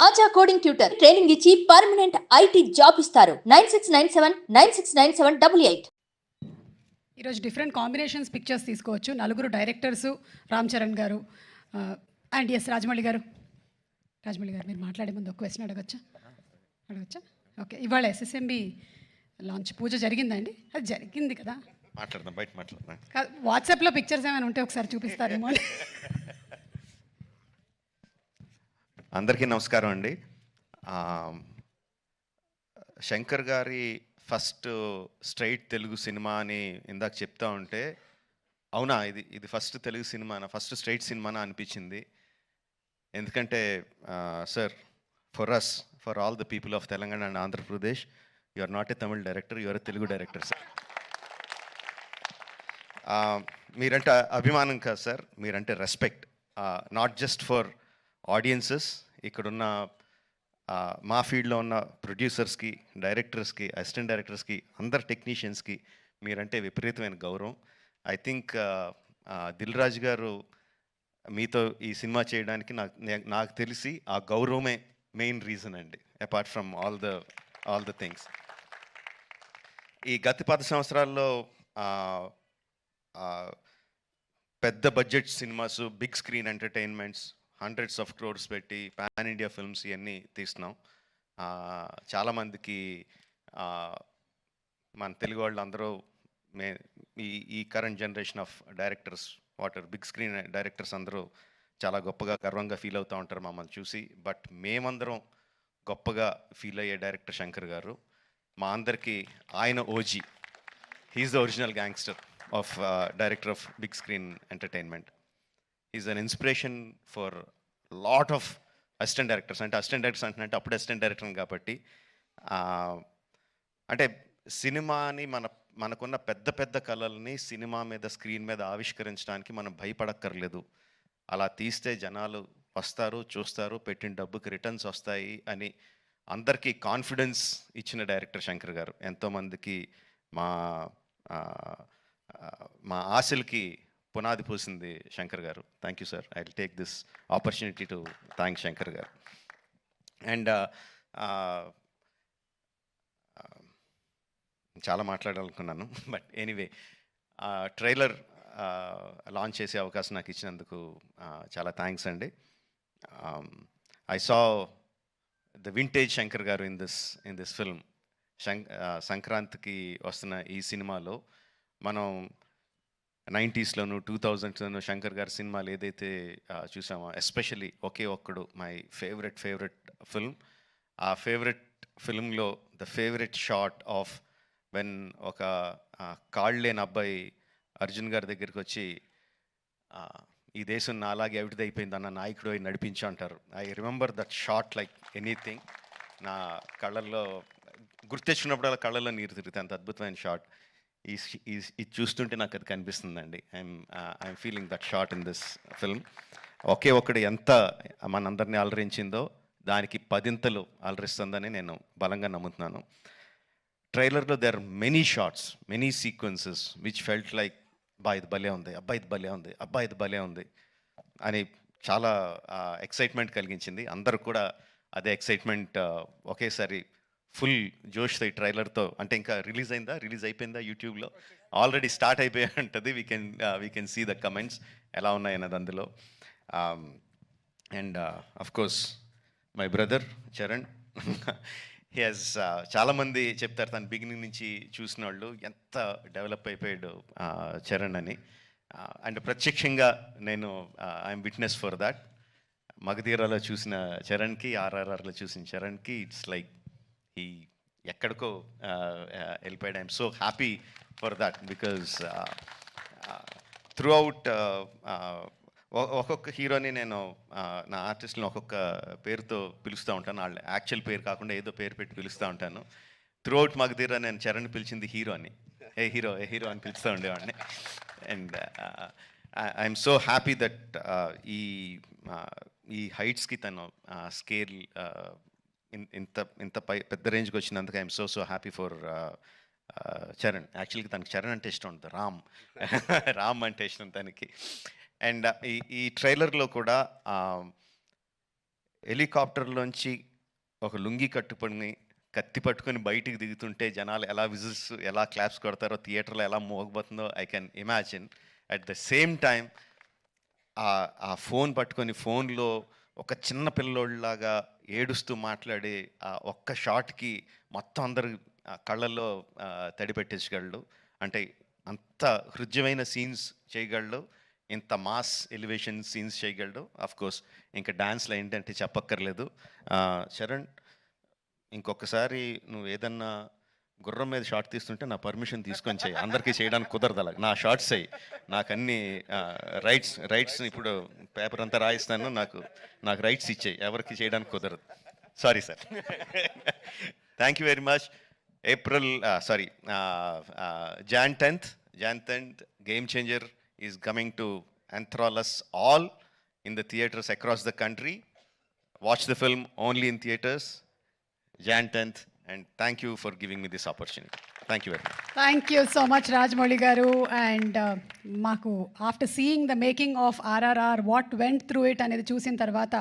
ఆచా coding tutor training ఇచ్చి permanent IT job ఇస్తారు. 9697969788. ఈరోజు డిఫరెంట్ కాంబినేషన్స్ పిక్చర్స్ తీసుకోవచ్చు. నలుగురు డైరెక్టర్స్, రామ్ చరణ్ గారు అండ్ ఎస్ రాజమౌళి గారు. రాజమౌళి గారు, మీరు మాట్లాడే ముందు ఒక క్వశ్చన్ అడగచ్చా? ఓకే, ఇవాళ ఎస్ఎస్ఎంబి లాంచ్ పూజ జరిగిందండి? అది జరిగింది కదా, మాట్లాడదాం, బయట మాట్లాడదాం. వాట్సాప్లో పిక్చర్స్ ఏమైనా ఉంటే ఒకసారి చూపిస్తారేమో. అందరికీ నమస్కారం అండి. శంకర్ గారి ఫస్ట్ స్ట్రైట్ తెలుగు సినిమా అని ఇందాక చెప్తా ఉంటే, అవునా ఇది ఫస్ట్ తెలుగు సినిమానా, ఫస్ట్ స్ట్రైట్ సినిమానా అనిపించింది. ఎందుకంటే sir, for all the people of Telangana and Andhra Pradesh, you are not a Tamil director, you are a Telugu director sir. మీరంటే అభిమానం కాదు సార్, మీరంటే respect. Not just for audiences, ఇక్కడున్న మా ఫీల్డ్లో ఉన్న ప్రొడ్యూసర్స్కి, డైరెక్టర్స్కి, అసిస్టెంట్ డైరెక్టర్స్కి, అందరు టెక్నీషియన్స్కి మీరంటే విపరీతమైన గౌరవం. ఐ థింక్ దిల్ రాజు గారు మీతో ఈ సినిమా చేయడానికి నాకు తెలిసి ఆ గౌరవమే మెయిన్ రీజన్ అండి, apart from all the things. ఈ గత 10 సంవత్సరాల్లో పెద్ద budget cinemas, big screen entertainments, hundreds of crores పెట్టి పాన్ ఇండియా ఫిల్మ్స్ ఇవన్నీ తీస్తున్నాం. చాలామందికి మన తెలుగు వాళ్ళు అందరూ ఈ current generation of directors, big screen directors అందరూ చాలా గొప్పగా, గర్వంగా ఫీల్ అవుతూ ఉంటారు మమ్మల్ని చూసి. బట్ మేమందరం గొప్పగా ఫీల్ అయ్యే డైరెక్టర్ శంకర్ గారు. మా అందరికీ ఆయన OG. He's the original gangster of director of big screen entertainment. Is an inspiration for lot of assistant directors. అంటే అసిస్టెంట్ డైరెక్టర్స్ అంటే అప్పుడు అసిస్టెంట్ డైరెక్టర్ కాబట్టి, అంటే సినిమాని మనకున్న పెద్ద పెద్ద కళల్ని సినిమా మీద, స్క్రీన్ మీద ఆవిష్కరించడానికి మనం భయపడక్కర్లేదు. అలా తీస్తే జనాలు వస్తారు, చూస్తారు, పెట్టిన డబ్బుకి రిటర్న్స్ వస్తాయి అని అందరికీ కాన్ఫిడెన్స్ ఇచ్చిన డైరెక్టర్ శంకర్ గారు. ఎంతోమందికి మా ఆశలకి పునాది పూసింది శంకర్ గారు. Thank you sir. I will take this opportunity to thank Shankar గారు. అండ్ చాలా మాట్లాడాలనుకున్నాను, బట్ ఎనీవే, ట్రైలర్ లాంచ్ చేసే అవకాశం నాకు ఇచ్చినందుకు చాలా థ్యాంక్స్ అండి. I saw the vintage Shankar గారు ఇన్ దిస్ ఫిల్మ్. సంక్రాంతికి వస్తున్న ఈ సినిమాలో మనం 90స్లోను 2000స్లోను శంకర్ గారి సినిమాలు ఏదైతే చూసామో, especially Oke Okkadu my favourite film. ఆ ఫేవరెట్ ఫిల్మ్లో the favourite shot of when ఒక కాళ్ళు లేని అబ్బాయి అర్జున్ గారి దగ్గరికి వచ్చి, ఈ దేశం నా అలాగే అవిటిదైపోయింది అన్న నాయకుడు అయి నడిపించు అంటారు. I remember that shot like anything. నా కళ్ళల్లో గుర్తెచ్చినప్పుడు అలా కళ్ళల్లో నీరు తిరుగుతాయి, అంత అద్భుతమైన షాట్. ఇది చూస్తుంటే నాకు అది కనిపిస్తుందండి. I'm feeling that shot in this film. Oke Okkadu ఎంత మనందరినీ అలరించిందో దానికి 10 అలరిస్తుందని నేను బలంగా నమ్ముతున్నాను. ట్రైలర్లో there are many shots, many sequences which felt like ఇది భలే ఉంది, ఇది భలే ఉంది అని చాలా ఎక్సైట్మెంట్ కలిగించింది. అందరూ కూడా అదే ఎక్సైట్మెంట్ ఒకేసారి ఫుల్ జోష్తో ఈ ట్రైలర్తో. అంటే ఇంకా రిలీజ్ అయిపోయిందా యూట్యూబ్లో? ఆల్రెడీ స్టార్ట్ అయిపోయి ఉంటుంది. We can see the comments ఎలా ఉన్నాయన్నది అందులో. And of course my brother Charan, he has, చాలామంది చెప్తారు తను బిగినింగ్ నుంచి చూసిన వాళ్ళు ఎంత డెవలప్ అయిపోయాడు చరణ్ అని. అండ్ ప్రత్యక్షంగా నేను ఐఎమ్ విట్నెస్ ఫర్ దాట్. మగధీరాలో చూసిన చరణ్కి, ఆర్ఆర్ఆర్లో చూసిన చరణ్కి ఇట్స్ లైక్ ఈ ఎక్కడికో వెళ్ళిపోయాడు. I'm so happy for that because through out ఒక్కొక్క హీరోని నేను నా ఆర్టిస్ట్ని ఒక్కొక్క పేరుతో పిలుస్తూ ఉంటాను. వాళ్ళ యాక్చువల్ పేరు కాకుండా ఏదో పేరు పెట్టి పిలుస్తూ ఉంటాను. త్రూ అవుట్ మగధీరా నేను చరణ్ పిలిచింది హీరో అని, ఏ హీరో అని పిలుస్తూ ఉండేవాడిని. And I'm so happy that ఈ హైట్స్కి తను స్కేల్ ఇంత పెద్ద రేంజ్కి వచ్చినందుకు I'm so happy for Charan. యాక్చువల్గా తనకి చరణ్ అంటే ఇష్టం ఉంటుంది, రామ్ అంటే ఇష్టం తనకి. అండ్ ఈ ట్రైలర్లో కూడా హెలికాప్టర్లోంచి ఒక లుంగి కట్టుకొని కత్తి పట్టుకొని బయటికి దిగుతుంటే జనాలు ఎలా విజిల్స్ ఎలా క్లాప్స్ కొడతారో థియేటర్లో ఎలా మోగబోతుందో I can imagine. At the same time ఆ ఫోన్ పట్టుకొని ఫోన్లో ఒక చిన్న పిల్లోళ్ళలాగా ఏడుస్తూ మాట్లాడే ఆ ఒక్క షాట్కి మొత్తం అందరు కళ్ళల్లో తడి పెట్టేసగలడు. అంటే అంత హృద్యమైన సీన్స్ చేయగలడు, ఇంత మాస్ ఎలివేషన్ సీన్స్ చేయగలడు. ఆఫ్ కోర్స్ ఇంకా డాన్స్లో ఏంటంటే చెప్పక్కర్లేదు. చరణ్, ఇంకొకసారి నువ్వు ఏదన్నా గుర్రం మీద షార్ట్ తీస్తుంటే నా పర్మిషన్ తీసుకొని చేయి. అందరికీ చేయడానికి కుదరదు అలా. నా షార్ట్స్ అయ్యి నాకు అన్ని రైట్స్ ఇప్పుడు పేపర్ అంతా రాయిస్తాను, నాకు రైట్స్ ఇచ్చేయి, ఎవరికి చేయడానికి కుదరదు. Sorry sir. Thank you very much. Jan 10th, Game Changer is coming to enthrall us all in the theatres across the country. Watch the film only in theatres, Jan 10th, and thank you for giving me this opportunity. Thank you very much. Thank you so much Rajamouli గారు. And మాకు after seeing the making of RRR what went through it అనేది చూసిన తర్వాత